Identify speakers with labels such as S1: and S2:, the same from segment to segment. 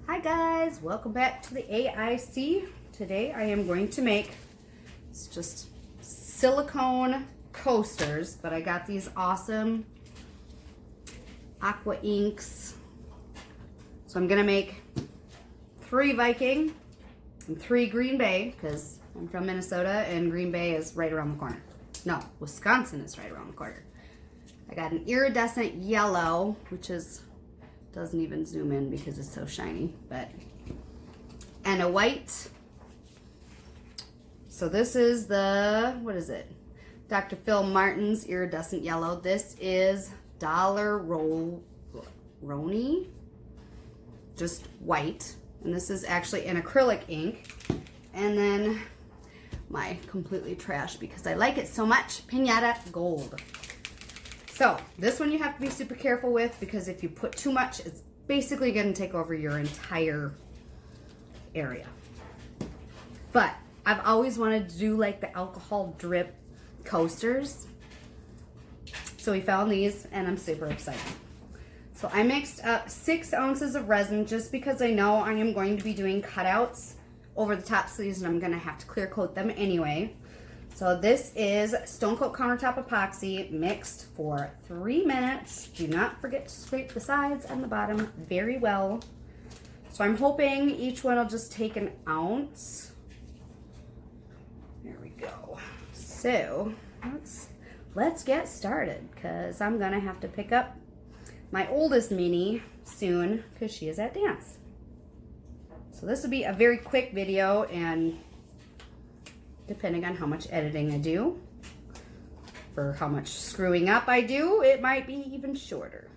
S1: Hi guys, welcome back to the AIC. Today I am going to make, it's just silicone coasters, but I got these awesome aqua inks. So I'm gonna make 3 Viking and 3 Green Bay, because I'm from Minnesota and Green Bay is right around the corner. No, Wisconsin is right around the corner. I got an iridescent yellow, which is doesn't even zoom in because it's so shiny, and a white. So this is the, what is it? Dr. Phil Martin's iridescent yellow. This is Daler-Rowney, just white. And this is actually an acrylic ink. And then my completely trashed because I like it so much, Pinata Gold. So this one you have to be super careful with because if you put too much, it's basically going to take over your entire area. But I've always wanted to do like the alcohol drip coasters. So we found these and I'm super excited. So I mixed up 6 ounces of resin just because I know I am going to be doing cutouts over the top sleeves and I'm going to have to clear coat them anyway. So this is Stone Coat Countertop Epoxy mixed for 3 minutes. Do not forget to scrape the sides and the bottom very well. So I'm hoping each one will just take an ounce. There we go. So let's get started because I'm gonna have to pick up my oldest Minnie soon because she is at dance. So this will be a very quick video, and depending on how much editing I do, for how much screwing up I do, it might be even shorter.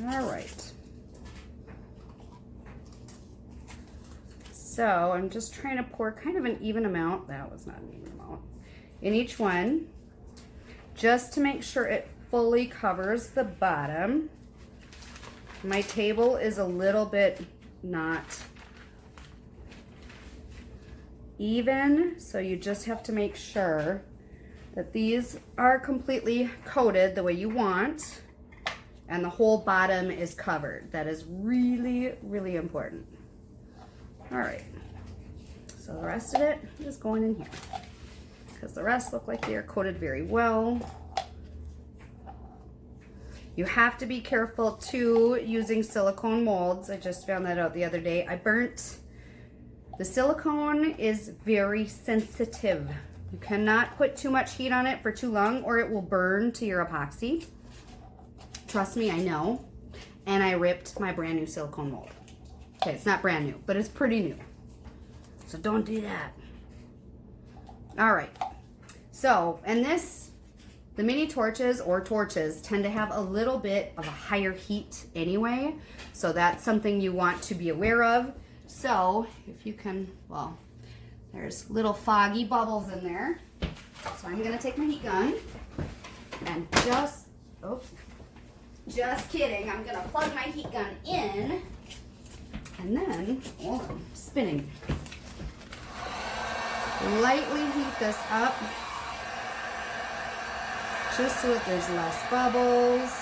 S1: All right. So I'm just trying to pour kind of an even amount, that was not an even amount, in each one, just to make sure it fully covers the bottom. My table is a little bit not even, so you just have to make sure that these are completely coated the way you want and the whole bottom is covered. That is really, really important. All right, so the rest of it is going in here because the rest look like they are coated very well. You have to be careful too using silicone molds. I just found that out the other day. The silicone is very sensitive. You cannot put too much heat on it for too long or it will burn to your epoxy. Trust me, I know. And I ripped my brand new silicone mold. Okay, it's not brand new, but it's pretty new. So don't do that. All right. So, and the mini torches or torches tend to have a little bit of a higher heat anyway. So that's something you want to be aware of. So if you can, well, there's little foggy bubbles in there. So I'm gonna take my heat gun and just kidding, I'm gonna plug my heat gun in and then, I'm spinning. Lightly heat this up just so that there's less bubbles.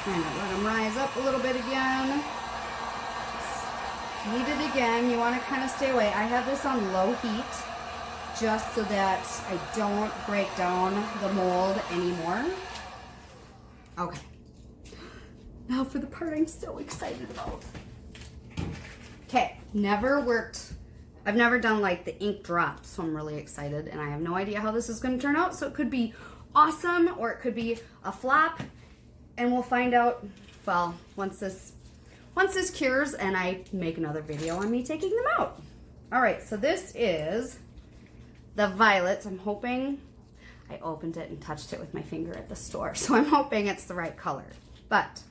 S1: Kind of let them rise up a little bit again. Heat it again. You want to kind of stay away. I have this on low heat just so that I don't break down the mold anymore. Okay. Now for the part I'm so excited about. Okay, I've never done like the ink drops, so I'm really excited and I have no idea how this is going to turn out. So it could be awesome or it could be a flop. And we'll find out, well, once this cures and I make another video on me taking them out. All right, so this is the violets. I'm hoping, I opened it and touched it with my finger at the store, so I'm hoping it's the right color. But,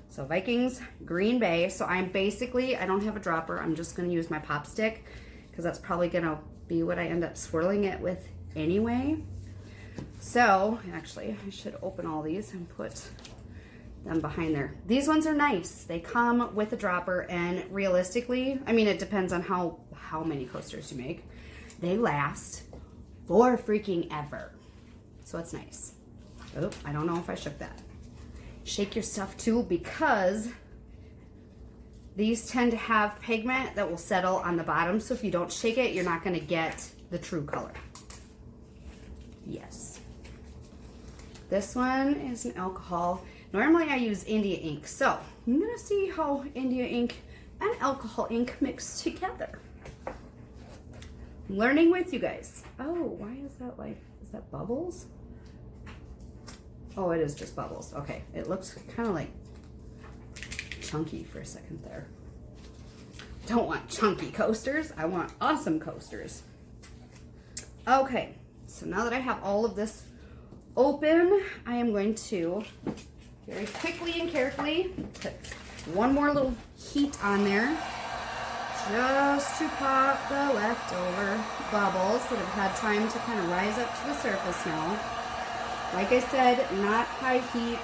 S1: so Vikings, Green Bay. So I don't have a dropper. I'm just gonna use my pop stick because that's probably gonna be what I end up swirling it with anyway. So, actually, I should open all these and put them behind there. These ones are nice. They come with a dropper, and realistically, I mean, it depends on how many coasters you make. They last for freaking ever. So it's nice. Oh, I don't know if I shook that. Shake your stuff too, because these tend to have pigment that will settle on the bottom. So if you don't shake it, you're not going to get the true color. Yes. This one is an alcohol. Normally I use India ink. So I'm going to see how India ink and alcohol ink mix together. I'm learning with you guys. Oh, why is that like, is that bubbles? Oh, it is just bubbles. Okay, it looks kind of like chunky for a second there. Don't want chunky coasters. I want awesome coasters. Okay, so now that I have all of this open, I am going to very quickly and carefully put one more little heat on there just to pop the leftover bubbles that have had time to kind of rise up to the surface now. Like I said, not high heat,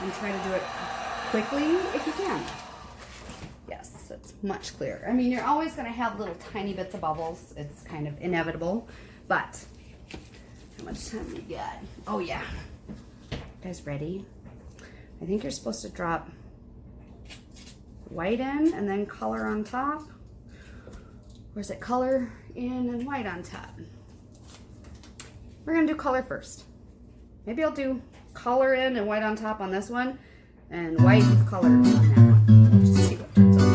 S1: and try to do it quickly if you can. Yes, it's much clearer. I mean, you're always going to have little tiny bits of bubbles. It's kind of inevitable, but how much time do we got? Oh yeah. You guys ready? I think you're supposed to drop white in and then color on top. Or is it color in and white on top? We're going to do color first. Maybe I'll do color in and white on top on this one, and white with color on that one. We'll just see what turns out.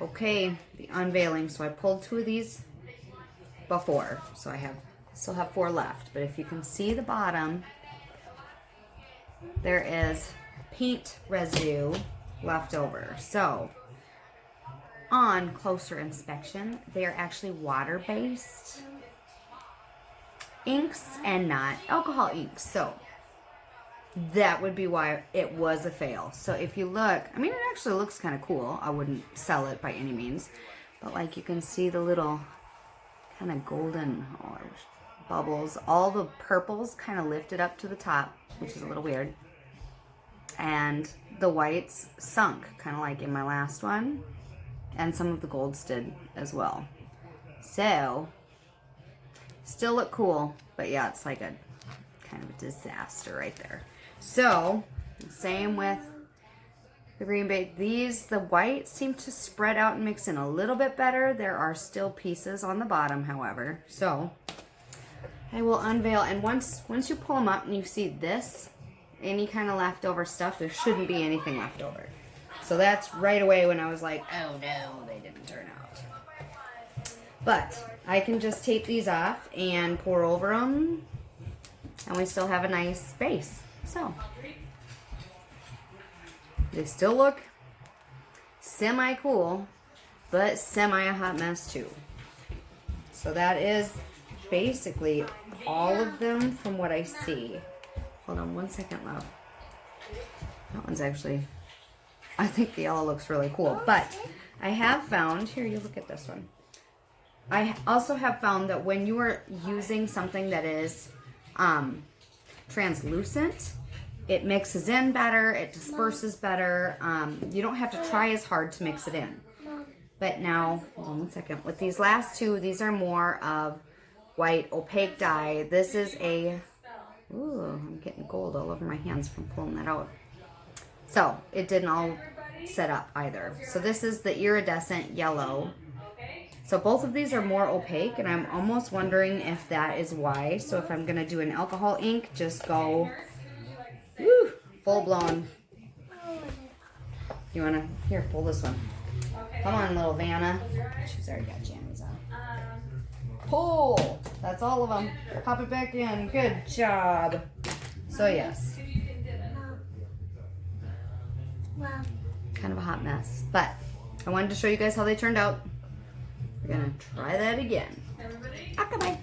S1: Okay, the unveiling. So I pulled 2 of these before, so I still have 4 left. But if you can see the bottom, there is paint residue left over. So on closer inspection, they are actually water-based inks and not alcohol inks. So that would be why it was a fail. So if you look, I mean, it actually looks kind of cool. I wouldn't sell it by any means, but like you can see the little kind of golden bubbles. All the purples kind of lifted up to the top, which is a little weird. And the whites sunk, kind of like in my last one. And some of the golds did as well. So, still look cool, but yeah, it's like a kind of a disaster right there. So, same with the green bay. The whites seem to spread out and mix in a little bit better. There are still pieces on the bottom, however. So, I will unveil, and once you pull them up and you see this, any kind of leftover stuff, there shouldn't be anything left over. So that's right away when I was like, oh no, they didn't turn out. But I can just tape these off and pour over them, and we still have a nice base. So they still look semi-cool, but semi a hot mess too. So that is basically all of them from what I see. Hold on 1 second, love. That one's actually, I think the yellow looks really cool. But I have found, here, you look at this one. I also have found that when you are using something that is translucent, it mixes in better, it disperses better. You don't have to try as hard to mix it in. But now, hold on 1 second. With these last two, these are more of white opaque dye. This is a, ooh, I'm getting gold all over my hands from pulling that out. So it didn't all set up either. So this is the iridescent yellow. So both of these are more opaque, and I'm almost wondering if that is why. So if I'm gonna do an alcohol ink, just go woo, full blown. You wanna, here, pull this one. Come on, little Vanna. She's already got jammies on. Pull. That's all of them. Pop it back in. Good job. So yes.
S2: Wow.
S1: Kind of a hot mess, but I wanted to show you guys how they turned out. We're gonna try that again. Okay, bye.